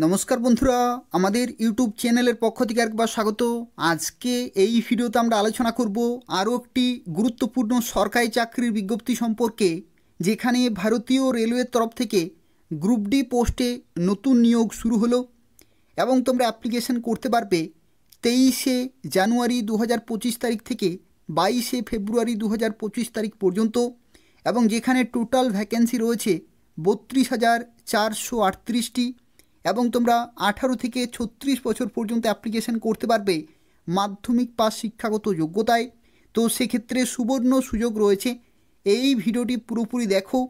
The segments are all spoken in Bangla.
নমস্কার বন্ধুরা, আমাদের ইউটিউব চ্যানেলের পক্ষ থেকে একবার স্বাগত। আজকে এই ভিডিওতে আমরা আলোচনা করব আরও একটি গুরুত্বপূর্ণ সরকারি চাকরির বিজ্ঞপ্তি সম্পর্কে, যেখানে ভারতীয় রেলওয়ের তরফ থেকে গ্রুপ ডি পোস্টে নতুন নিয়োগ শুরু হলো এবং তোমরা অ্যাপ্লিকেশন করতে পারবে 23শে জানুয়ারি 2025 তারিখ থেকে 22শে ফেব্রুয়ারি 2025 তারিখ পর্যন্ত, এবং যেখানে টোটাল ভ্যাকেন্সি রয়েছে 32,438টি, এবং তোমরা 18 থেকে 36 বছর পর্যন্ত অ্যাপ্লিকেশন করতে পারবে মাধ্যমিক পাস শিক্ষাগত যোগ্যতায়। তো সেক্ষেত্রে সুবর্ণ সুযোগ রয়েছে। এই ভিডিওটি পুরোপুরি দেখো।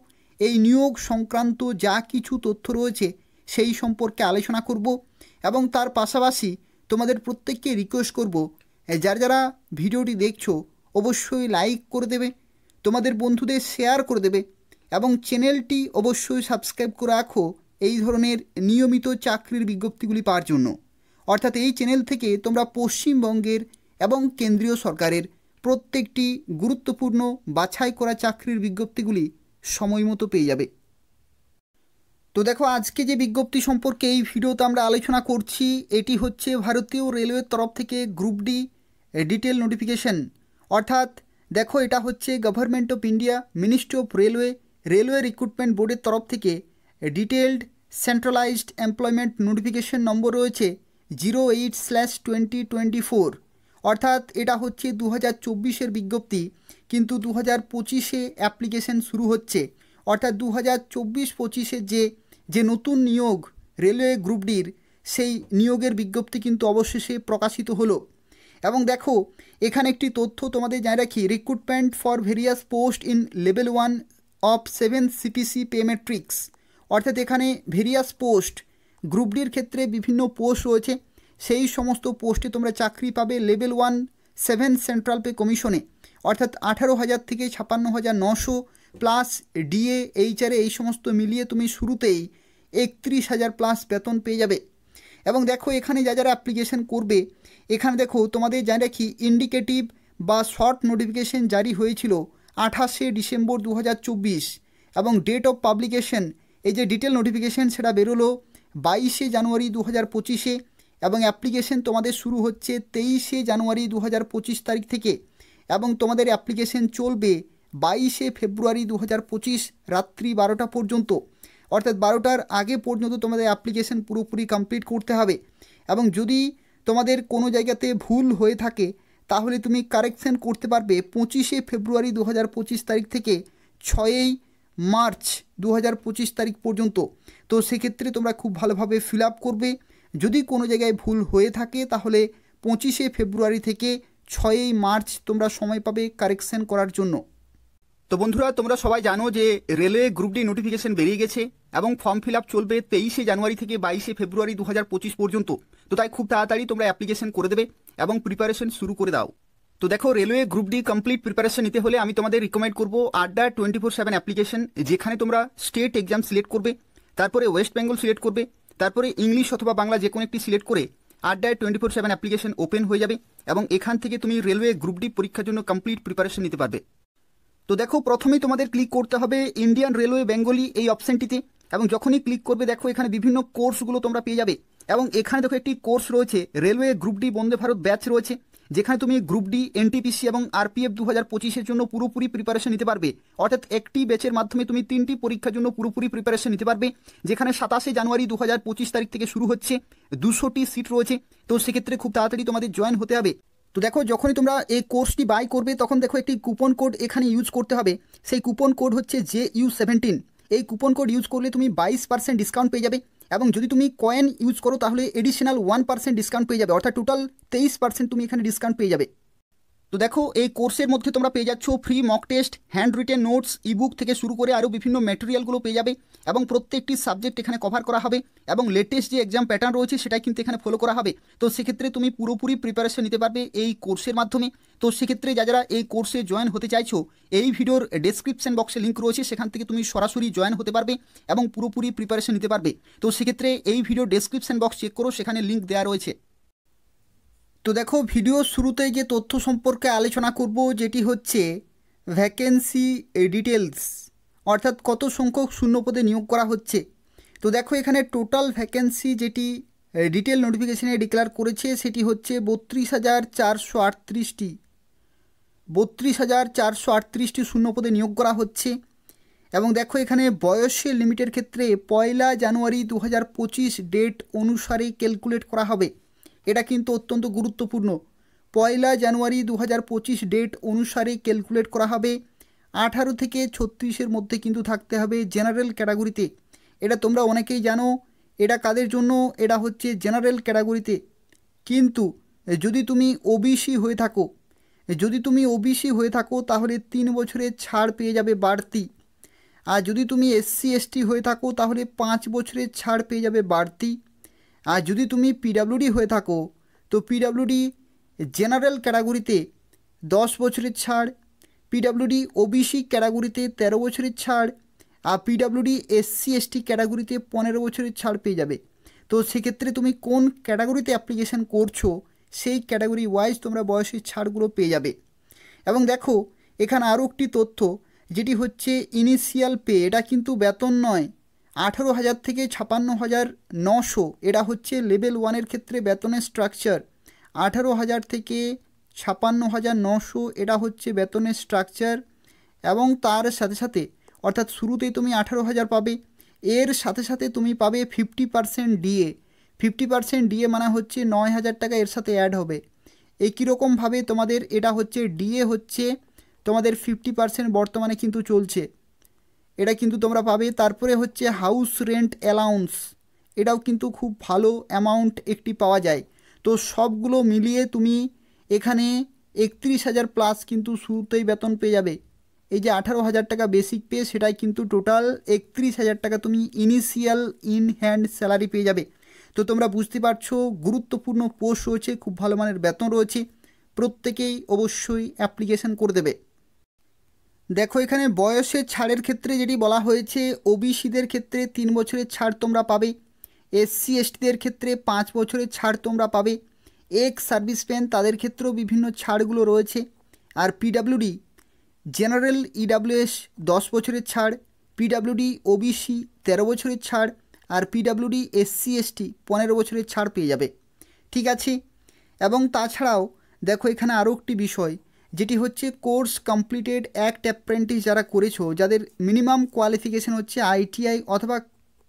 এই নিয়োগ সংক্রান্ত যা কিছু তথ্য রয়েছে সেই সম্পর্কে আলোচনা করব, এবং তার পাশাপাশি তোমাদের প্রত্যেককে রিকোয়েস্ট করব, যারা ভিডিওটি দেখছো অবশ্যই লাইক করে দেবে, তোমাদের বন্ধুদের শেয়ার করে দেবে, এবং চ্যানেলটি অবশ্যই সাবস্ক্রাইব করে রাখো এই ধরনের নিয়মিত চাকরির বিজ্ঞপ্তিগুলি পাওয়ার জন্য। অর্থাৎ এই চ্যানেল থেকে তোমরা পশ্চিমবঙ্গের এবং কেন্দ্রীয় সরকারের প্রত্যেকটি গুরুত্বপূর্ণ বাছাই করা চাকরির বিজ্ঞপ্তিগুলি সময় মতো পেয়ে যাবে। তো দেখো, আজকে যে বিজ্ঞপ্তি সম্পর্কে এই ভিডিওতে আমরা আলোচনা করছি, এটি হচ্ছে ভারতীয় রেলওয়ের তরফ থেকে গ্রুপ ডি ডিটেল নোটিফিকেশন। অর্থাৎ দেখো, এটা হচ্ছে government of India, ministry of railway recruitment বোর্ডের তরফ থেকে ডিটেলড সেন্ট্রালাইজড এমপ্লয়মেন্ট নোটিফিকেশন নম্বর রয়েছে 08/2024। অর্থাৎ এটা হচ্ছে 2024-এর বিজ্ঞপ্তি, কিন্তু 2025-এ অ্যাপ্লিকেশন শুরু হচ্ছে। অর্থাৎ 2024-25-এর যে নতুন নিয়োগ রেলওয়ে গ্রুপ ডির, সেই নিয়োগের বিজ্ঞপ্তি কিন্তু অবশেষে প্রকাশিত হলো। এবং দেখো, এখানে একটি তথ্য তোমাদের জানিয়ে রাখি, recruitment for various post in level 1 of 7 CPC pay matrix. অর্থাৎ এখানে ভেরিয়াস পোস্ট, গ্রুপ ডির ক্ষেত্রে বিভিন্ন পোস্ট রয়েছে, সেই সমস্ত পোস্টে তোমরা চাকরি পাবে লেভেল 1 7 সেন্ট্রাল পে কমিশনে। অর্থাৎ 18,000 থেকে 56,900 প্লাস ডিএ এইচআরএ এই সমস্ত মিলিয়ে তুমি শুরুতেই 31,000 প্লাস বেতন পেয়ে যাবে। এবং দেখো, এখানে যারা অ্যাপ্লিকেশন করবে, এখানে দেখো তোমাদের জানিয়ে রাখি, ইন্ডিকেটিভ বা শর্ট নোটিফিকেশন জারি হয়েছিল 28শে ডিসেম্বর 2024, এবং ডেট অফ পাবলিকেশন, এই যে ডিটেল নোটিফিকেশন, সেটা বেরোলো 22শে জানুয়ারি 2025-এ, এবং অ্যাপ্লিকেশন তোমাদের শুরু হচ্ছে 23শে জানুয়ারি 2025 তারিখ থেকে, এবং তোমাদের অ্যাপ্লিকেশন চলবে 22শে ফেব্রুয়ারি 2025 রাত্রি 12টা পর্যন্ত। অর্থাৎ 12টার আগে পর্যন্ত তোমাদের অ্যাপ্লিকেশন পুরোপুরি কমপ্লিট করতে হবে। এবং যদি তোমাদের কোনো জায়গাতে ভুল হয়ে থাকে, তাহলে তুমি কারেকশন করতে পারবে 25শে ফেব্রুয়ারি 2025 তারিখ থেকে 6ই মার্চ 2025 তারিখ পর্যন্ত। তো সেক্ষেত্রে তোমরা খুব ভালোভাবে ফিল আপ করবে। যদি কোনো জায়গায় ভুল হয়ে থাকে, তাহলে 25শে ফেব্রুয়ারি থেকে 6ই মার্চ তোমরা সময় পাবে কারেকশন করার জন্য। তো বন্ধুরা, তোমরা সবাই জানো যে রেলওয়ে গ্রুপ ডি নোটিফিকেশন বেরিয়ে গেছে, এবং ফর্ম ফিল আপ চলবে 23শে জানুয়ারি থেকে 22শে ফেব্রুয়ারি 2025 পর্যন্ত। তো তাই খুব তাড়াতাড়ি তোমরা অ্যাপ্লিকেশন করে দেবে এবং প্রিপারেশন শুরু করে দাও। তো দেখো, railway group D complete preparation নিতে হলে আমি তোমাদের রিকমেন্ড করবো আড্ডা 24/7 অ্যাপ্লিকেশন, যেখানে তোমরা স্টেট এক্সাম সিলেক্ট করবে, তারপরে ওয়েস্ট বেঙ্গল সিলেক্ট করবে, তারপরে ইংলিশ অথবা বাংলা যে কোনো একটি সিলেক্ট করে আড্ডায় 24/7 অ্যাপ্লিকেশন ওপেন হয়ে যাবে, এবং এখান থেকে তুমি রেলওয়ে গ্রুপ ডি পরীক্ষার জন্য কমপ্লিট প্রিপারেশন নিতে পারবে। তো দেখো, প্রথমেই তোমাদের ক্লিক করতে হবে ইন্ডিয়ান রেলওয়ে বেঙ্গলি এই অপশানটিতে, এবং যখনই ক্লিক করবে দেখো এখানে বিভিন্ন কোর্সগুলো তোমরা পেয়ে যাবে। এবং এখানে দেখো একটি কোর্স রয়েছে railway group D Vande Bharat batch রয়েছে, যেখানে তুমি গ্রুপ ডি, এনটিপিসি এবং আরপিএফ 2025-এর জন্য পুরোপুরি প্রিপারেশন নিতে পারবে। অর্থাৎ একটি ব্যাচের মাধ্যমে তুমি 3টি পরীক্ষার জন্য পুরোপুরি প্রিপারেশন নিতে পারবে, যেখানে 27শে জানুয়ারি 2025 তারিখ থেকে শুরু হচ্ছে। 200টি সিট রয়েছে। তো সেক্ষেত্রে খুব তাড়াতাড়ি তোমাদের জয়েন হতে হবে। তো দেখো, যখনই তোমরা এই কোর্সটি বাই করবে, তখন দেখো একটি কুপন কোড এখানে ইউজ করতে হবে। সেই কুপন কোড হচ্ছে JU17। এই কুপন কোড ইউজ করলে তুমি 22% ডিসকাউন্ট পেয়ে যাবে, এবং যদি তুমি কয়েন ইউজ করো তাহলে এডিশনাল 1% ডিসকাউন্ট পেয়ে যাবে। অর্থাৎ টোটাল 23% তুমি এখানে ডিসকাউন্ট পেয়ে যাবে। তো দেখো, এই কোর্সের মধ্যে তোমরা পেয়ে যাচ্ছ free mock test, hand written notes, ebook থেকে শুরু করে আরও বিভিন্ন ম্যাটেরিয়ালগুলো পেয়ে যাবে, এবং প্রত্যেকটি সাবজেক্ট এখানে কভার করা হবে, এবং লেটেস্ট যে এক্সাম প্যাটার্ন রয়েছে সেটাই কিন্তু এখানে ফলো করা হবে। তো সেক্ষেত্রে তুমি পুরোপুরি প্রিপারেশন নিতে পারবে এই কোর্সের মাধ্যমে। তো সেক্ষেত্রে যারা এই কোর্সে জয়েন হতে চাইছো, এই ভিডিওর ডেসক্রিপশন বক্সে লিঙ্ক রয়েছে, সেখান থেকে তুমি সরাসরি জয়েন হতে পারবে এবং পুরোপুরি প্রিপারেশন নিতে পারবে। তো সেক্ষেত্রে এই ভিডিও ডেসক্রিপশন বক্স চেক করো, সেখানে লিঙ্ক দেওয়া রয়েছে। তো দেখো, ভিডিও শুরুতে যে তথ্য সম্পর্কে আলোচনা করব, যেটি হচ্ছে ভ্যাকেন্সি ডিটেলস, অর্থাৎ কত সংখ্যক শূন্যপদে নিয়োগ করা হচ্ছে। তো দেখো এখানে টোটাল ভ্যাকেন্সি যেটি ডিটেল নোটিফিকেশনে ডিক্লেয়ার করেছে সেটি হচ্ছে 32,438টি শূন্যপদে নিয়োগ করা হচ্ছে। এবং দেখো এখানে বয়সের লিমিটের ক্ষেত্রে 1 জানুয়ারি 2025 ডেট অনুসারে ক্যালকুলেট করা হবে। এটা কিন্তু অত্যন্ত গুরুত্বপূর্ণ। 1 জানুয়ারি 2025 ডেট অনুসারে ক্যালকুলেট করা হবে। 18 থেকে 36-এর মধ্যে কিন্তু থাকতে হবে জেনারেল ক্যাটাগরিতে। এটা তোমরা অনেকেই জানো, এটা কাদের জন্য, এটা হচ্ছে জেনারেল ক্যাটাগরিতে। কিন্তু যদি তুমি ওবিসি হয়ে থাকো তাহলে 3 বছরের ছাড় পেয়ে যাবে বাড়তি। আর যদি তুমি এসসি এসটি হয়ে থাকো তাহলে 5 বছরের ছাড় পেয়ে যাবে বাড়তি। আর যদি তুমি পিডাব্লিউডি হয়ে থাকো তো পিডাব্লিউডি জেনারেল ক্যাটাগরিতে 10 বছরের ছাড়, পিডাব্লিউডি ওবিসি ক্যাটাগরিতে 13 বছরের ছাড়, আর পিডাব্লিউডি এসসি এসটি ক্যাটাগরিতে 15 বছরের ছাড় পেয়ে যাবে। তো সেক্ষেত্রে তুমি কোন ক্যাটাগরিতে অ্যাপ্লিকেশান করছো সেই ক্যাটাগরি ওয়াইজ তোমরা বয়সের ছাড়গুলো পেয়ে যাবে। এবং দেখো এখানে আরও একটি তথ্য যেটি হচ্ছে ইনিশিয়াল পে, এটা কিন্তু বেতন নয়। 18,000 থেকে 56,900 এটা হচ্ছে লেভেল 1-এর ক্ষেত্রে বেতনের স্ট্রাকচার। 18,000 থেকে 56,900 এটা হচ্ছে বেতনের স্ট্রাকচার। এবং তার সাথে সাথে অর্থাৎ শুরুতেই তুমি 18,000 পাবে, এর সাথে সাথে তুমি পাবে 50% ডিএ। 50% ডিএ মানে হচ্ছে 9,000 টাকা এর সাথে অ্যাড হবে। এই কীরকমভাবে তোমাদের এটা হচ্ছে ডিএ হচ্ছে তোমাদের 50% বর্তমানে কিন্তু চলছে, এটা কিন্তু তোমরা পাবে। তারপরে হচ্ছে হাউস রেন্ট অ্যালাউন্স, এটাও কিন্তু খুব ভালো অ্যামাউন্ট একটি পাওয়া যায়। তো সবগুলো মিলিয়ে তুমি এখানে 31,000 প্লাস কিন্তু শুরুতেই বেতন পেয়ে যাবে। এই যে 18,000 টাকা বেসিক পে, সেটাই কিন্তু টোটাল 31,000 টাকা তুমি ইনিশিয়াল ইন হ্যান্ড স্যালারি পেয়ে যাবে। তো তোমরা বুঝতে পারছো গুরুত্বপূর্ণ পোস্ট রয়েছে, খুব ভালো মানের বেতন রয়েছে, প্রত্যেকেই অবশ্যই অ্যাপ্লিকেশান করে দেবে। দেখো এখানে বয়সের ছাড়ের ক্ষেত্রে যেটি বলা হয়েছে, ওবিসিদের ক্ষেত্রে 3 বছরের ছাড় তোমরা পাবে, এসসি এসটিদের ক্ষেত্রে 5 বছরের ছাড় তোমরা পাবে, এক্স সার্ভিসম্যান তাদের ক্ষেত্রেও বিভিন্ন ছাড়গুলো রয়েছে। আর পিডাব্লিউডি জেনারেল ইডাব্লিউএস 10 বছরের ছাড়, পিডাব্লিউডি ওবিসি 13 বছরের ছাড়, আর পিডাব্লিউডি এসসি এসটি 15 বছরের ছাড় পেয়ে যাবে। ঠিক আছে। এবং তাছাড়াও দেখো এখানে আরও একটি বিষয় যেটি হচ্ছে কোর্স কমপ্লিটেড অ্যাক্ট অ্যাপ্রেন্টিস যারা করেছো, যাদের মিনিমাম কোয়ালিফিকেশান হচ্ছে আইটিআই অথবা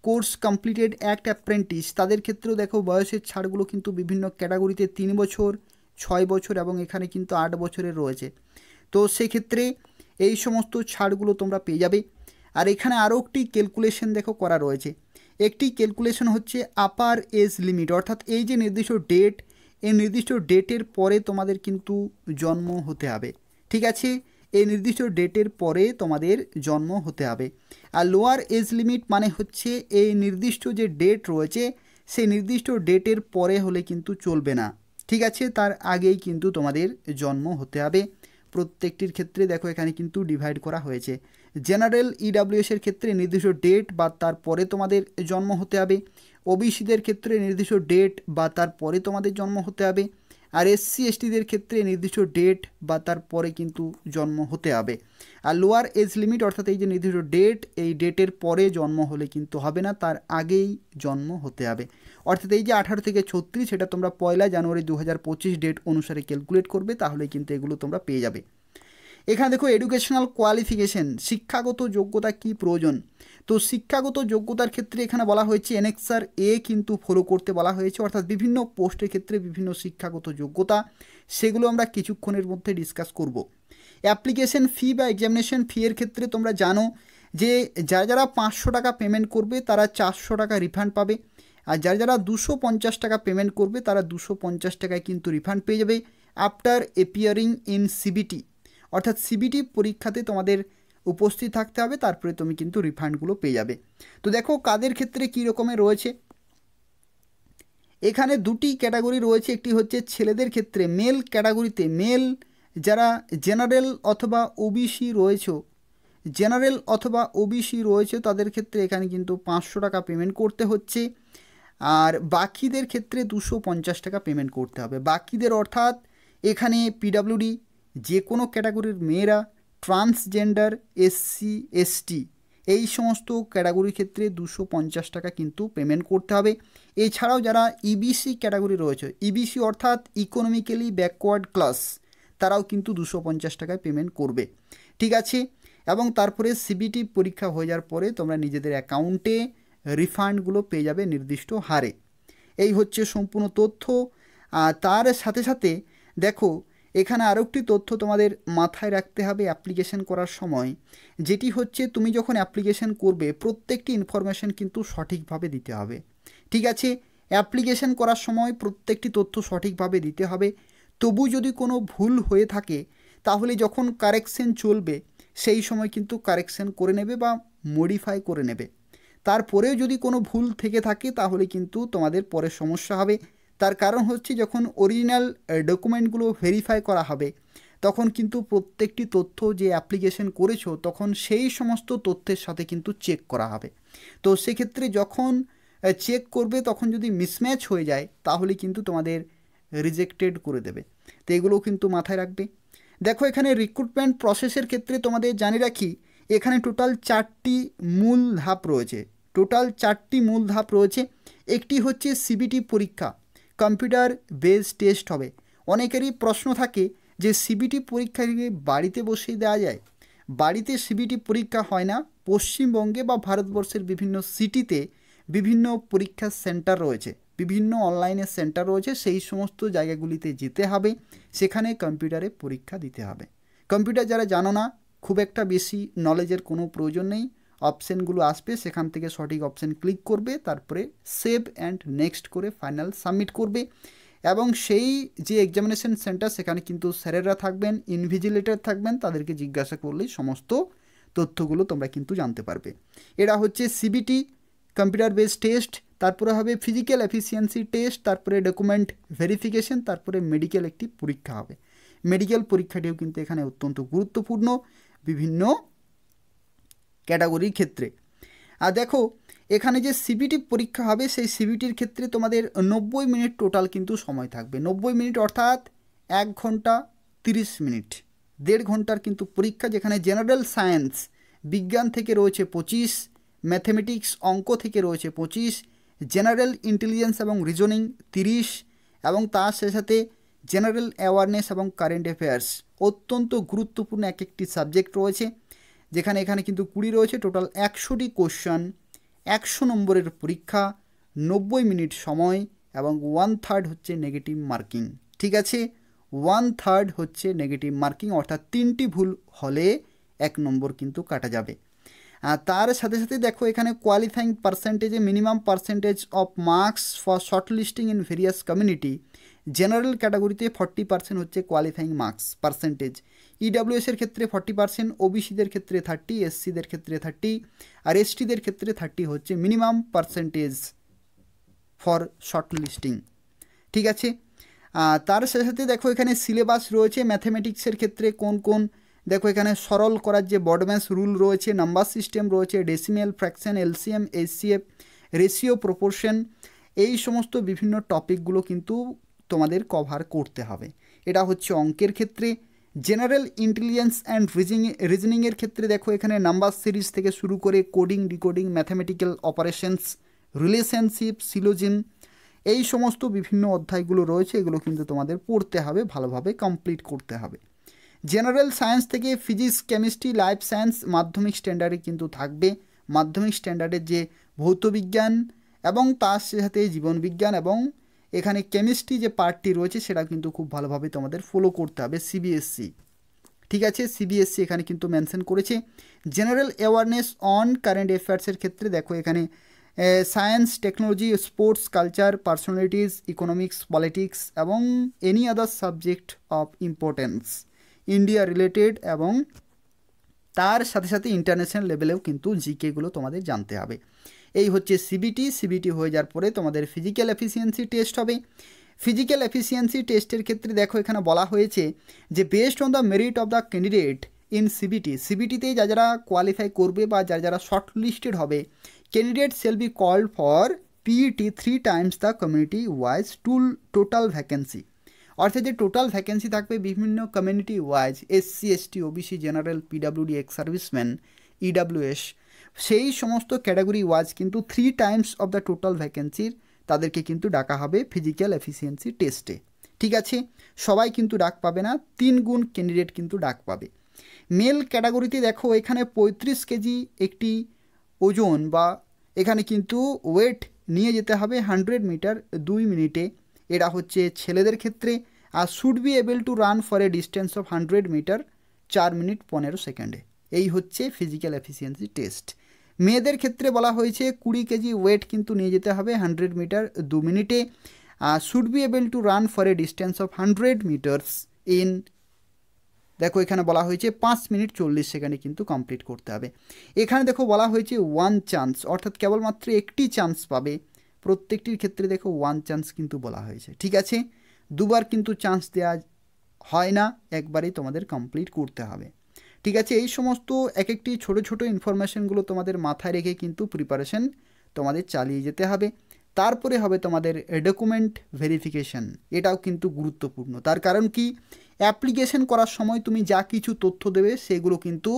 কোর্স কমপ্লিটেড অ্যাক্ট অ্যাপ্রেন্টিস, তাদের ক্ষেত্রেও দেখো বয়সের ছাড়গুলো কিন্তু বিভিন্ন ক্যাটাগরিতে 3 বছর, 6 বছর এবং এখানে কিন্তু 8 বছরের রয়েছে। তো সেক্ষেত্রে এই সমস্ত ছাড়গুলো তোমরা পেয়ে যাবে। আর এখানে আরও একটি ক্যালকুলেশন দেখো করা রয়েছে। একটি ক্যালকুলেশন হচ্ছে আপার এজ লিমিট, অর্থাৎ এই যে নির্দিষ্ট ডেট, এই নির্দিষ্ট ডেটের পরে তোমাদের কিন্তু জন্ম হতে হবে। ঠিক আছে, এই নির্দিষ্ট ডেটের পরে তোমাদের জন্ম হতে হবে। আর লোয়ার এজ লিমিট মানে হচ্ছে এই নির্দিষ্ট যে ডেট রয়েছে সেই নির্দিষ্ট ডেটের পরে হলে কিন্তু চলবে না। ঠিক আছে, তার আগেই কিন্তু তোমাদের জন্ম হতে হবে। প্রত্যেকটির ক্ষেত্রে দেখো এখানে কিন্তু ডিভাইড করা হয়েছে। জেনারেল ইডাব্লিউএসের ক্ষেত্রে নির্দিষ্ট ডেট বা তার পরে তোমাদের জন্ম হতে হবে, ওবিসিদের ক্ষেত্রে নির্দিষ্ট ডেট বা তার পরে তোমাদের জন্ম হতে হবে, আর এসসি এসটিদের ক্ষেত্রে নির্দিষ্ট ডেট বা তার পরে কিন্তু জন্ম হতে হবে। আর লোয়ার এজ লিমিট অর্থাৎ এই যে নির্দিষ্ট ডেট, এই ডেটের পরে জন্ম হলে কিন্তু হবে না, তার আগেই জন্ম হতে হবে। অর্থাৎ এই যে 18 থেকে 36 সেটা তোমরা 1 জানুয়ারি 2025 ডেট অনুসারে ক্যালকুলেট করবে, তাহলে কিন্তু এগুলো তোমরা পেয়ে যাবে। এখানে দেখো এডুকেশনাল কোয়ালিফিকেশন, শিক্ষাগত যোগ্যতা কি প্রয়োজন। তো শিক্ষাগত যোগ্যতার ক্ষেত্রে এখানে বলা হয়েছে অ্যানেক্সার এ কিন্তু ফলো করতে বলা হয়েছে, অর্থাৎ বিভিন্ন পোস্টের ক্ষেত্রে বিভিন্ন শিক্ষাগত যোগ্যতা, সেগুলো আমরা কিছুক্ষণের মধ্যে ডিসকাস করব। অ্যাপ্লিকেশন ফি বা এক্সামিনেশন ফি এর ক্ষেত্রে তোমরা জানো যে যারা যারা 500 টাকা পেমেন্ট করবে তারা 400 টাকা রিফান্ড পাবে, আর যারা যারা 250 টাকা পেমেন্ট করবে তারা 250 টাকায় কিন্তু রিফান্ড পেয়ে যাবে আফটার অ্যাপিয়ারিং ইন সিবিটি, অর্থাৎ সিবিটি পরীক্ষাতে তোমাদের উপস্থিত থাকতে হবে, তারপরে তুমি কিন্তু রিফান্ডগুলো পেয়ে যাবে। তো দেখো কাদের ক্ষেত্রে কী রকমের রয়েছে। এখানে দুটি ক্যাটাগরি রয়েছে, একটি হচ্ছে ছেলেদের ক্ষেত্রে মেল ক্যাটাগরিতে, মেল যারা জেনারেল অথবা ওবিসি রয়েছে তাদের ক্ষেত্রে এখানে কিন্তু 500 টাকা পেমেন্ট করতে হচ্ছে, আর বাকিদের ক্ষেত্রে 250 টাকা পেমেন্ট করতে হবে। বাকিদের অর্থাৎ এখানে পিডাব্লিউডি যে কোনো ক্যাটাগরির মেয়েরা, ট্রান্সজেন্ডার, এসসি এসটি এই সমস্ত ক্যাটাগরির ক্ষেত্রে 250 টাকা কিন্তু পেমেন্ট করতে হবে। এছাড়াও যারা ইবিসি ক্যাটাগরি রয়েছে, ইবিসি অর্থাৎ ইকোনমিক্যালি ব্যাকওয়ার্ড ক্লাস, তারাও কিন্তু 250 টাকায় পেমেন্ট করবে, ঠিক আছে। এবং তারপরে সিবিটি পরীক্ষা হয়ে যাওয়ার পরে তোমরা নিজেদের অ্যাকাউন্টে রিফান্ডগুলো পেয়ে যাবে নির্দিষ্ট হারে। এই হচ্ছে সম্পূর্ণ তথ্য। তার সাথে সাথে দেখো এখানে আরও একটি তথ্য তোমাদের মাথায় রাখতে হবে অ্যাপ্লিকেশন করার সময়, যেটি হচ্ছে তুমি যখন অ্যাপ্লিকেশন করবে প্রত্যেকটি ইনফরমেশন কিন্তু সঠিকভাবে দিতে হবে, ঠিক আছে। অ্যাপ্লিকেশন করার সময় প্রত্যেকটি তথ্য সঠিকভাবে দিতে হবে। তবু যদি কোনো ভুল হয়ে থাকে তাহলে যখন কারেকশন চলবে সেই সময় কিন্তু কারেকশন করে নেবে বা মডিফাই করে নেবে। তারপরেও যদি কোনো ভুল থেকে থাকে তাহলে কিন্তু তোমাদের পরে সমস্যা হবে। তার কারণ হচ্ছে যখন অরিজিনাল ডকুমেন্টগুলো ভেরিফাই করা হবে তখন কিন্তু প্রত্যেকটি তথ্য যে অ্যাপ্লিকেশন করেছো তখন সেই সমস্ত তথ্যের সাথে কিন্তু চেক করা হবে। তো সেক্ষেত্রে যখন চেক করবে তখন যদি মিসম্যাচ হয়ে যায় তাহলে কিন্তু তোমাদের রিজেক্টেড করে দেবে। তো এগুলোও কিন্তু মাথায় রাখবে। দেখো এখানে রিক্রুটমেন্ট প্রসেসের ক্ষেত্রে তোমাদের জানিয়ে রাখি এখানে টোটাল 4টি মূল ধাপ রয়েছে। একটি হচ্ছে সিবিটি পরীক্ষা, কম্পিউটার বেস টেস্ট হবে। অনেকেরই প্রশ্ন থাকে যে সিবিটি পরীক্ষা বাড়িতে বসেই দেওয়া যায়। বাড়িতে সিবিটি পরীক্ষা হয় না। পশ্চিমবঙ্গে বা ভারতবর্ষের বিভিন্ন সিটিতে বিভিন্ন পরীক্ষার সেন্টার রয়েছে, বিভিন্ন অনলাইনের সেন্টার রয়েছে, সেই সমস্ত জায়গাগুলিতে যেতে হবে, সেখানে কম্পিউটারে পরীক্ষা দিতে হবে। কম্পিউটার যারা জানো না, খুব একটা বেশি নলেজের কোনো প্রয়োজন নেই। অপশানগুলো আসবে, সেখান থেকে সঠিক অপশান ক্লিক করবে, তারপরে সেভ অ্যান্ড নেক্সট করে ফাইনাল সাবমিট করবে। এবং সেই যে এক্সামিনেশন সেন্টার সেখানে কিন্তু স্যারেরা থাকবেন, ইনভিজিলেটর থাকবেন, তাদেরকে জিজ্ঞাসা করলেই সমস্ত তথ্যগুলো তোমরা কিন্তু জানতে পারবে। এটা হচ্ছে সিবিটি কম্পিউটার বেস টেস্ট, তারপরে হবে ফিজিক্যাল এফিসিয়েন্সি টেস্ট, তারপরে ডকুমেন্ট ভেরিফিকেশন, তারপরে মেডিকেল একটি পরীক্ষা হবে। মেডিকেল পরীক্ষাটিও কিন্তু এখানে অত্যন্ত গুরুত্বপূর্ণ বিভিন্ন ক্যাটাগরির ক্ষেত্রে। আর দেখো এখানে যে সিবিটি পরীক্ষা হবে সেই সিবিটির ক্ষেত্রে তোমাদের 90 মিনিট টোটাল কিন্তু সময় থাকবে। 90 মিনিট অর্থাৎ 1 ঘন্টা 30 মিনিট, 1.5 ঘন্টার কিন্তু পরীক্ষা, যেখানে জেনারেল সায়েন্স বিজ্ঞান থেকে রয়েছে 25, ম্যাথমেটিক্স অঙ্ক থেকে রয়েছে 25, জেনারেল ইন্টেলিজেন্স এবং রিজনিং 30, এবং তার সাথে জেনারেল অ্যাওয়ারনেস এবং কারেন্ট অ্যাফেয়ার্স অত্যন্ত গুরুত্বপূর্ণ এক একটি সাবজেক্ট রয়েছে, যেখানে এখানে কিন্তু 20 রয়েছে। টোটাল 100টি কোশ্চেন, 100 নম্বরের পরীক্ষা, 90 মিনিট সময়, এবং 1/3 হচ্ছে নেগেটিভ মার্কিং, ঠিক আছে। 1/3 হচ্ছে নেগেটিভ মার্কিং, অর্থাৎ 3টি ভুল হলে 1 নম্বর কিন্তু কাটা যাবে। তার সাথে সাথে দেখো এখানে কোয়ালিফাইং পার্সেন্টেজে minimum percentage of marks for short listing in various community. General ক্যাটাগরিতে 40% হচ্ছে কোয়ালিফাইং মার্কস পার্সেন্টেজ, ইডাব্লিউএসের ক্ষেত্রে 40%, ওবিসিদের ক্ষেত্রে 30, এসসিদের ক্ষেত্রে 30, আর এসটিদের ক্ষেত্রে 30 হচ্ছে minimum percentage for short listing, ঠিক আছে। তার সাথে সাথে দেখো এখানে সিলেবাস রয়েছে ম্যাথমেটিক্সের ক্ষেত্রে কোন কোন, দেখো এখানে সরল করার যে বডম্যাস রুল রয়েছে, নাম্বার সিস্টেম রয়েছে, decimal, fraction, LCM, HCF, ratio, proportion, এই সমস্ত বিভিন্ন টপিকগুলো কিন্তু তোমাদের কভার করতে হবে। এটা হচ্ছে অঙ্কের ক্ষেত্রে। জেনারেল ইন্টেলিজেন্স অ্যান্ড রিজনিংয়ের ক্ষেত্রে দেখো এখানে নাম্বার সিরিজ থেকে শুরু করে coding, decoding, mathematical operations, relationship, syllogism, এই সমস্ত বিভিন্ন অধ্যায়গুলো রয়েছে, এগুলো কিন্তু তোমাদের পড়তে হবে, ভালোভাবে কমপ্লিট করতে হবে। জেনারেল সায়েন্স থেকে ফিজিক্স, কেমিস্ট্রি, লাইফ সায়েন্স মাধ্যমিক স্ট্যান্ডার্ডে কিন্তু থাকবে। মাধ্যমিক স্ট্যান্ডার্ডের যে ভৌতবিজ্ঞান এবং তার সাথে জীবনবিজ্ঞান এবং এখানে কেমিস্ট্রি যে পার্টটি রয়েছে সেটা কিন্তু খুব ভালোভাবে তোমাদের ফলো করতে হবে। সিবিএসসি, ঠিক আছে, সিবিএসসি এখানে কিন্তু মেনশন করেছে। জেনারেল অ্যাওয়ারনেস অন কারেন্ট অ্যাফেয়ার্সের ক্ষেত্রে দেখো এখানে science, technology, sports, culture, personalities, economics, politics এবং any other subject of importance India related, এবং তার সাথে সাথে ইন্টারন্যাশনাল লেভেলেও কিন্তু জিকেগুলো তোমাদের জানতে হবে। এই হচ্ছে সিবিটি হয়ে যাওয়ার পরে তোমাদের ফিজিক্যাল এফিসিয়েন্সি টেস্ট হবে। ফিজিক্যাল এফিসিয়েন্সি টেস্টের ক্ষেত্রে দেখো এখানে বলা হয়েছে যে based on the merit of the candidate in সিবিটিতে যারা কোয়ালিফাই করবে বা যারা শর্ট লিস্টেড হবে, candidate shall be called for PET 3 times the community wise total vacancy, অর্থাৎ যে টোটাল ভ্যাকেন্সি থাকবে বিভিন্ন community wise, SC, ST, OBC, general, PWD, ex serviceman, EWS, সেই সমস্ত ক্যাটাগরি ওয়াইজ কিন্তু 3 টাইমস অফ দ্য টোটাল ভ্যাকেন্সির তাদেরকে কিন্তু ডাকা হবে ফিজিক্যাল এফিসিয়েন্সি টেস্টে। ঠিক আছে, সবাই কিন্তু ডাক পাবে না, 3 গুণ ক্যান্ডিডেট কিন্তু ডাক পাবে। মেল ক্যাটাগরিতে দেখো এখানে 35 কেজি একটি ওজন বা এখানে কিন্তু ওয়েট নিয়ে যেতে হবে 100 মিটার 2 মিনিটে, এটা হচ্ছে ছেলেদের ক্ষেত্রে। আর should be able to run for a distance of 100 metre 4 minute 15 সেকেন্ডে। এই হচ্ছে ফিজিক্যাল এফিসিয়েন্সি টেস্ট। মেয়েদের ক্ষেত্রে বলা হয়েছে 20 কেজি ওয়েট কিন্তু নিয়ে যেতে হবে 100 মিটার 2 মিনিটে। Should be able to run for a distance of 100 metres in, দেখো এখানে বলা হয়েছে 5 মিনিট 40 সেকেন্ডে কিন্তু কমপ্লিট করতে হবে। এখানে দেখো বলা হয়েছে 1 চান্স, অর্থাৎ কেবলমাত্র একটি চান্স পাবে প্রত্যেকটির ক্ষেত্রে। দেখো 1 চান্স কিন্তু বলা হয়েছে। ঠিক আছে, দুবার কিন্তু চান্স দেওয়া হয় না, একবারেই তোমাদের কমপ্লিট করতে হবে। ঠিক আছে, এই সমস্ত এক একটি ছোটো ছোটো ইনফরমেশনগুলো তোমাদের মাথায় রেখে কিন্তু প্রিপারেশন তোমাদের চালিয়ে যেতে হবে। তারপরে হবে তোমাদের ডকুমেন্ট ভেরিফিকেশন, এটাও কিন্তু গুরুত্বপূর্ণ। তার কারণ কি, অ্যাপ্লিকেশন করার সময় তুমি যা কিছু তথ্য দেবে সেগুলো কিন্তু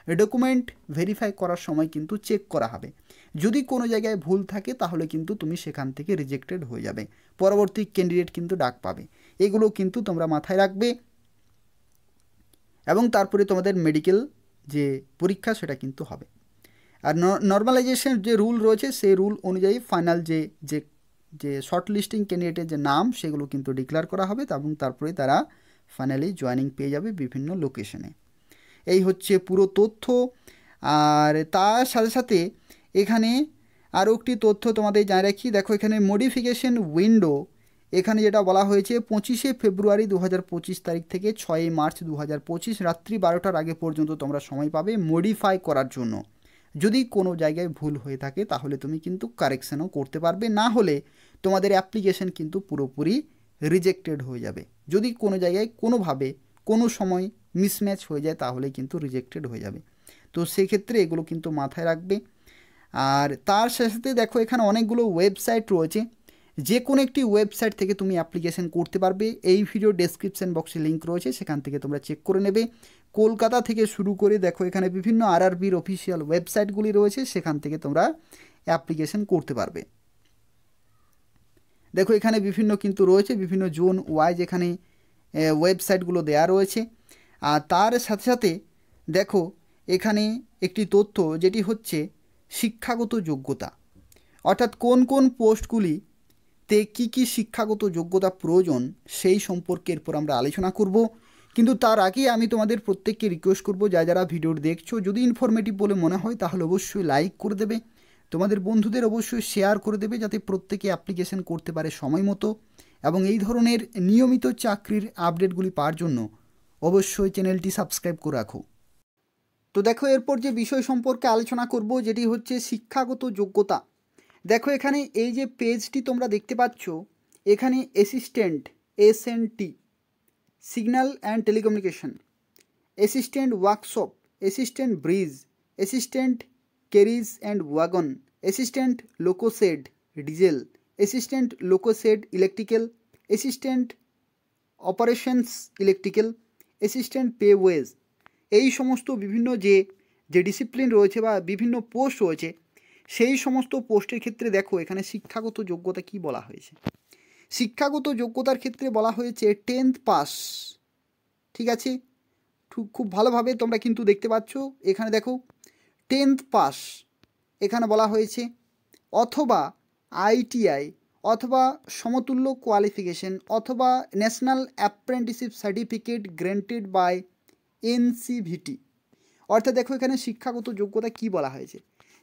ডকুমেন্ট ভেরিফাই করার সময় কিন্তু চেক করা হবে। যদি কোনো জায়গায় ভুল থাকে তাহলে কিন্তু তুমি সেখান থেকে রিজেক্টেড হয়ে যাবে, পরবর্তী ক্যান্ডিডেট কিন্তু ডাক পাবে। এগুলো কিন্তু তোমরা মাথায় রাখবে। এবং তারপরে তোমাদের মেডিকেল যে পরীক্ষা সেটা কিন্তু হবে। আর নর্মালাইজেশন যে রুল রয়েছে সেই রুল অনুযায়ী ফাইনাল যে যে যে শর্ট লিস্টিং ক্যান্ডিডেটের যে নাম সেগুলো কিন্তু ডিক্লেয়ার করা হবে, এবং তারপরে তারা ফাইনালি জয়েনিং পেয়ে যাবে বিভিন্ন লোকেশনে। এই হচ্ছে পুরো তথ্য। আর তার সাথে সাথে এখানে আরও একটি তথ্য তোমাদের জানিয়ে রাখি। দেখো এখানে মডিফিকেশন উইন্ডো, এখানে যেটা বলা হয়েছে 25শে ফেব্রুয়ারি 2025 তারিখ থেকে 6ই মার্চ 2025 রাত্রি 12টার আগে পর্যন্ত তোমরা সময় পাবে মডিফাই করার জন্য। যদি কোনো জায়গায় ভুল হয়ে থাকে তাহলে তুমি কিন্তু কারেকশানও করতে পারবে, না হলে তোমাদের অ্যাপ্লিকেশন কিন্তু পুরোপুরি রিজেক্টেড হয়ে যাবে। যদি কোনো জায়গায় কোনোভাবে কোনো সময় মিসম্যাচ হয়ে যায় তাহলে কিন্তু রিজেক্টেড হয়ে যাবে। তো সেক্ষেত্রে এগুলো কিন্তু মাথায় রাখবে। আর তার সাথে সাথে দেখো এখানে অনেকগুলো ওয়েবসাইট রয়েছে, যে কোনো একটি ওয়েবসাইট থেকে তুমি অ্যাপ্লিকেশন করতে পারবে। এই ভিডিও ডেসক্রিপশন বক্সে লিঙ্ক রয়েছে, সেখান থেকে তোমরা চেক করে নেবে। কলকাতা থেকে শুরু করে দেখো এখানে বিভিন্ন আরআরবির অফিসিয়াল ওয়েবসাইটগুলি রয়েছে, সেখান থেকে তোমরা অ্যাপ্লিকেশন করতে পারবে। দেখো এখানে বিভিন্ন কিন্তু রয়েছে, বিভিন্ন জোন ওয়াইজ এখানে ওয়েবসাইটগুলো দেয়া রয়েছে। আর তার সাথে সাথে দেখো এখানে একটি তথ্য যেটি হচ্ছে শিক্ষাগত যোগ্যতা, অর্থাৎ কোন কোন পোস্টগুলিতে কী কী শিক্ষাগত যোগ্যতা প্রয়োজন সেই সম্পর্কে এরপর আমরা আলোচনা করব। কিন্তু তার আগে আমি তোমাদের প্রত্যেককে রিকোয়েস্ট করব, যারা ভিডিও দেখছো যদি ইনফরমেটিভ বলে মনে হয় তাহলে অবশ্যই লাইক করে দেবে, তোমাদের বন্ধুদের অবশ্যই শেয়ার করে দেবে, যাতে প্রত্যেকে অ্যাপ্লিকেশন করতে পারে সময় মতো। এবং এই ধরনের নিয়মিত চাকরির আপডেটগুলি পাওয়ার জন্য অবশ্যই চ্যানেলটি সাবস্ক্রাইব করে রাখো। তো দেখো এরপর যে বিষয় সম্পর্কে আলোচনা করব যেটি হচ্ছে শিক্ষাগত যোগ্যতা। দেখো এখানে এই যে পেজটি তোমরা দেখতে পাচ্ছ, এখানে assistant SNT signal and telecommunication, assistant workshop, assistant bridge, assistant carriage and wagon, assistant loco shed diesel, assistant loco shed electrical, assistant operations electrical, assistant P way. এই সমস্ত বিভিন্ন যে ডিসিপ্লিন রয়েছে বা বিভিন্ন পোস্ট রয়েছে, সেই সমস্ত পোস্টের ক্ষেত্রে দেখো এখানে শিক্ষাগত যোগ্যতা কি বলা হয়েছে। শিক্ষাগত যোগ্যতার ক্ষেত্রে বলা হয়েছে 10th পাস। ঠিক আছে, খুব ভালোভাবে তোমরা কিন্তু দেখতে পাচ্ছ এখানে দেখো 10th পাস এখানে বলা হয়েছে, অথবা ITI অথবা সমতুল্য কোয়ালিফিকেশন অথবা national apprenticeship certificate granted by NCVT। অর্থাৎ দেখো এখানে শিক্ষাগত যোগ্যতা কি বলা হয়েছে।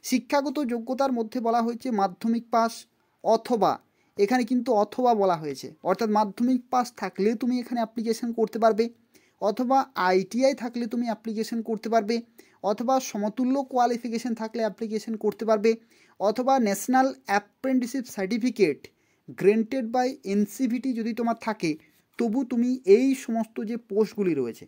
শিক্ষাগত যোগ্যতার মধ্যে বলা হয়েছে মাধ্যমিক পাস, অথবা এখানে কিন্তু অথবা বলা হয়েছে, অর্থাৎ মাধ্যমিক পাস থাকলে তুমি এখানে অ্যাপ্লিকেশন করতে পারবে, অথবা ITI থাকলে তুমি অ্যাপ্লিকেশন করতে পারবে, অথবা সমতুল্য কোয়ালিফিকেশন থাকলে অ্যাপ্লিকেশন করতে পারবে, অথবা national apprenticeship certificate granted by NCVT যদি তোমার থাকে, তবু তুমি এই সমস্ত যে পোস্টগুলি রয়েছে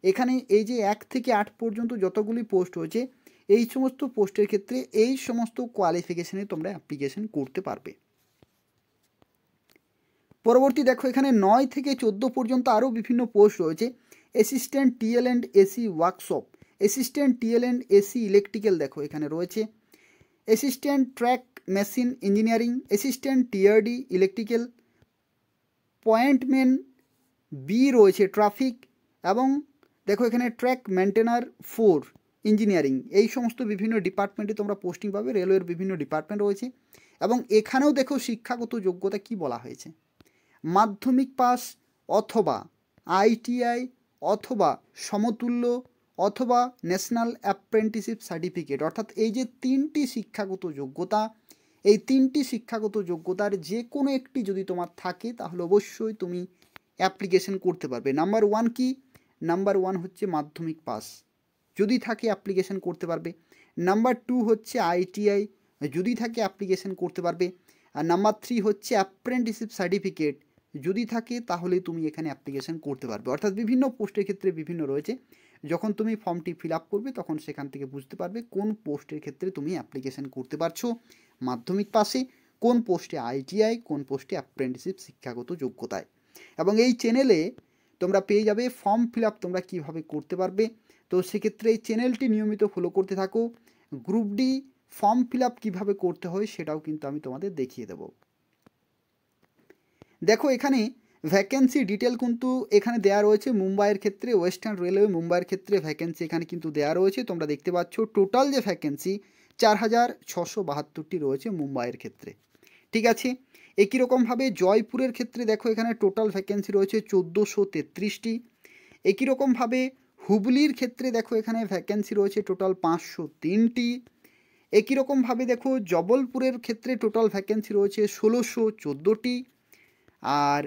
এখানে এই যে 1 থেকে 8 পর্যন্ত যতগুলি পোস্ট রয়েছে এই সমস্ত পোস্টের ক্ষেত্রে এই সমস্ত কোয়ালিফিকেশানে তোমরা অ্যাপ্লিকেশন করতে পারবে। পরবর্তী দেখো এখানে 9 থেকে 14 পর্যন্ত আরও বিভিন্ন পোস্ট রয়েছে। Assistant TL&AC workshop, assistant TL and AC electrical দেখো এখানে রয়েছে, assistant track machine engineering, assistant TRD electrical, pointsman B রয়েছে ট্রাফিক, এবং দেখো এখানে ট্র্যাক মেনটেনার 4 ইঞ্জিনিয়ারিং। এই সমস্ত বিভিন্ন ডিপার্টমেন্টে তোমরা পোস্টিং পাবে, রেলওয়ের বিভিন্ন ডিপার্টমেন্ট রয়েছে। এবং এখানেও দেখো শিক্ষাগত যোগ্যতা কি বলা হয়েছে, মাধ্যমিক পাস অথবা আইটিআই অথবা সমতুল্য অথবা ন্যাশনাল অ্যাপ্রেন্টিসশিপ সার্টিফিকেট, অর্থাৎ এই যে 3টি শিক্ষাগত যোগ্যতা, এই 3টি শিক্ষাগত যোগ্যতার যে কোনো একটি যদি তোমার থাকে তাহলে অবশ্যই তুমি অ্যাপ্লিকেশন করতে পারবে। নাম্বার 1 কি, নাম্বার 1 হচ্ছে মাধ্যমিক পাস, যদি থাকে অ্যাপ্লিকেশন করতে পারবে। নাম্বার 2 হচ্ছে আইটিআই, যদি থাকে অ্যাপ্লিকেশন করতে পারবে। আর নাম্বার 3 হচ্ছে অ্যাপ্রেন্টিসশিপ সার্টিফিকেট, যদি থাকে তাহলে তুমি এখানে অ্যাপ্লিকেশন করতে পারবে। অর্থাৎ বিভিন্ন পোস্টের ক্ষেত্রে বিভিন্ন রয়েছে, যখন তুমি ফর্মটি ফিল আপ করবে তখন সেখান থেকে বুঝতে পারবে কোন পোস্টের ক্ষেত্রে তুমি অ্যাপ্লিকেশন করতে পারছো মাধ্যমিক পাসে, কোন পোস্টে আইটিআই, কোন পোস্টে অ্যাপ্রেন্টিসশিপ শিক্ষাগত যোগ্যতায়। এবং এই চ্যানেলে তোমরা পেয়ে যাবে ফর্ম ফিল আপ তোমরা কীভাবে করতে পারবে। তো সেক্ষেত্রে এই চ্যানেলটি নিয়মিত ফলো করতে থাকো। Group D form fill up কীভাবে করতে হয় সেটাও কিন্তু আমি তোমাদের দেখিয়ে দেবো। দেখো এখানে ভ্যাকেন্সি ডিটেল কিন্তু এখানে দেওয়া রয়েছে। মুম্বাইয়ের ক্ষেত্রে, ওয়েস্টার্ন রেলওয়ে মুম্বাইয়ের ক্ষেত্রে ভ্যাকেন্সি এখানে কিন্তু দেওয়া রয়েছে, তোমরা দেখতে পাচ্ছ। টোটাল যে ভ্যাকেন্সি 4672টি রয়েছে মুম্বাইয়ের ক্ষেত্রে, ঠিক আছে। একই রকমভাবে জয়পুরের ক্ষেত্রে দেখো এখানে টোটাল ভ্যাকেন্সি রয়েছে 1433টি। একই রকমভাবে হুবলির ক্ষেত্রে দেখো এখানে ভ্যাকেন্সি রয়েছে টোটাল 503টি। একই রকমভাবে দেখো জবলপুরের ক্ষেত্রে টোটাল ভ্যাকেন্সি রয়েছে 1614টি। আর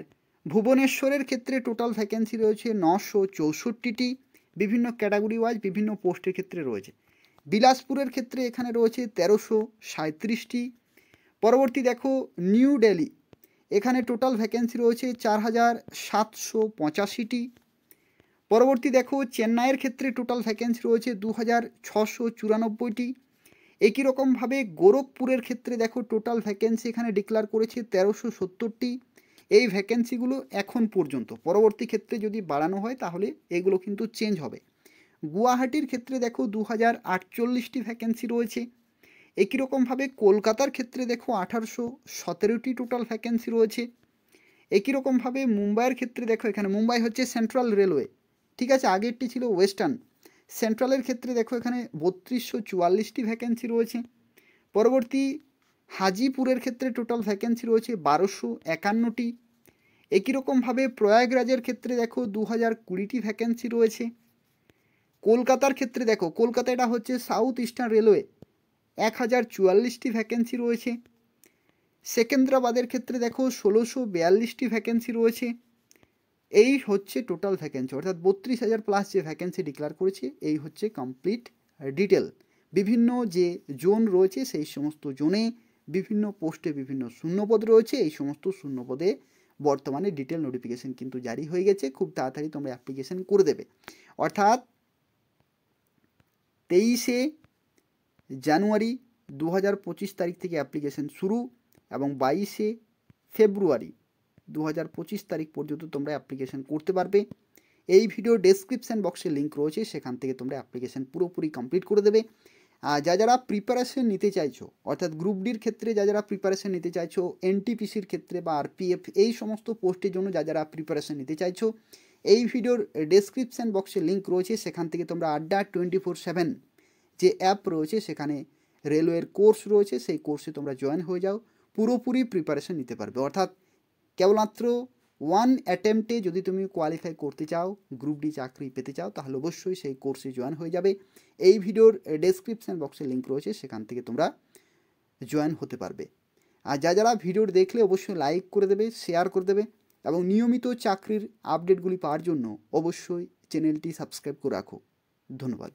ভুবনেশ্বরের ক্ষেত্রে টোটাল ভ্যাকেন্সি রয়েছে 964টি, বিভিন্ন ক্যাটাগরি ওয়াইজ বিভিন্ন পোস্টের ক্ষেত্রে রয়েছে। বিলাসপুরের ক্ষেত্রে এখানে রয়েছে 1337টি। পরবর্তী দেখো নিউ দিল্লি, এখানে টোটাল ভ্যাকেন্সি রয়েছে 4785টি। পরবর্তী দেখো চেন্নাইয়ের ক্ষেত্রে টোটাল ভ্যাকেন্সি রয়েছে 2694টি। একই রকমভাবে গোরখপুরের ক্ষেত্রে দেখো টোটাল ভ্যাকেন্সি এখানে ডিক্লেয়ার করেছে 1370টি। এই ভ্যাকেন্সিগুলো এখন পর্যন্ত, পরবর্তী ক্ষেত্রে যদি বাড়ানো হয় তাহলে এগুলো কিন্তু চেঞ্জ হবে। গুয়াহাটির ক্ষেত্রে দেখো 2048টি ভ্যাকেন্সি রয়েছে। একই রকমভাবে কলকাতার ক্ষেত্রে দেখো 1817টি টোটাল ভ্যাকেন্সি রয়েছে। একই রকমভাবে মুম্বাইয়ের ক্ষেত্রে দেখো, এখানে মুম্বাই হচ্ছে সেন্ট্রাল রেলওয়ে, ঠিক আছে, আগেরটি ছিল ওয়েস্টার্ন। সেন্ট্রালের ক্ষেত্রে দেখো এখানে 3244টি ভ্যাকেন্সি রয়েছে। পরবর্তী হাজিপুরের ক্ষেত্রে টোটাল ভ্যাকেন্সি রয়েছে 1251টি। একই রকমভাবে প্রয়াগরাজের ক্ষেত্রে দেখো 2020টি ভ্যাকেন্সি রয়েছে। কলকাতার ক্ষেত্রে দেখো, কলকাতা এটা হচ্ছে সাউথ ইস্টার্ন রেলওয়ে, 1044টি ভ্যাকেন্সি রয়েছে। সেকেন্দ্রাবাদের ক্ষেত্রে দেখো 1642টি ভ্যাকেন্সি রয়েছে। এই হচ্ছে টোটাল ভ্যাকেন্সি, অর্থাৎ 32,000 প্লাস যে ভ্যাকেন্সি ডিক্লেয়ার করেছে, এই হচ্ছে কমপ্লিট ডিটেল। বিভিন্ন যে জোন রয়েছে সেই সমস্ত জোনে বিভিন্ন পোস্টে বিভিন্ন শূন্যপদ রয়েছে। এই সমস্ত শূন্যপদে বর্তমানে ডিটেল নোটিফিকেশন কিন্তু জারি হয়ে গেছে, খুব তাড়াতাড়ি তোমরা অ্যাপ্লিকেশন করে দেবে। অর্থাৎ 23শে জানুয়ারি 2025 তারিখ থেকে অ্যাপ্লিকেশন শুরু, এবং 22শে ফেব্রুয়ারি 2025 তারিখ পর্যন্ত তোমরা অ্যাপ্লিকেশন করতে পারবে। এই ভিডিও ডেসক্রিপশান বক্সে লিঙ্ক রয়েছে, সেখান থেকে তোমরা অ্যাপ্লিকেশন পুরোপুরি কমপ্লিট করে দেবে। যারা প্রিপারেশন নিতে চাইছো, অর্থাৎ গ্রুপ ডির ক্ষেত্রে যারা প্রিপারেশন নিতে চাইছো, এনটিপিসির ক্ষেত্রে বা আরপিএফ, এই সমস্ত পোস্টের জন্য যারা প্রিপারেশন নিতে চাইছো, এই ভিডিওর ডেসক্রিপশান বক্সে লিঙ্ক রয়েছে, সেখান থেকে তোমরা আড্ডা 24/7 যে অ্যাপ রয়েছে, সেখানে রেলওয়ের কোর্স রয়েছে, সেই কোর্সে তোমরা জয়েন হয়ে যাও, পুরোপুরি প্রিপারেশন নিতে পারবে। অর্থাৎ কেবলমাত্র 1 অ্যাটেম্পটে যদি তুমি কোয়ালিফাই করতে চাও, গ্রুপ ডি চাকরি পেতে চাও, তাহলে অবশ্যই সেই কোর্সে জয়েন হয়ে যাবে। এই ভিডিওর ডেসক্রিপশান বক্সে লিঙ্ক রয়েছে, সেখান থেকে তোমরা জয়েন হতে পারবে। আর যারা ভিডিওর দেখলে অবশ্যই লাইক করে দেবে, শেয়ার করে দেবে, এবং নিয়মিত চাকরির আপডেটগুলি পাওয়ার জন্য অবশ্যই চ্যানেলটি সাবস্ক্রাইব করে রাখো। ধন্যবাদ।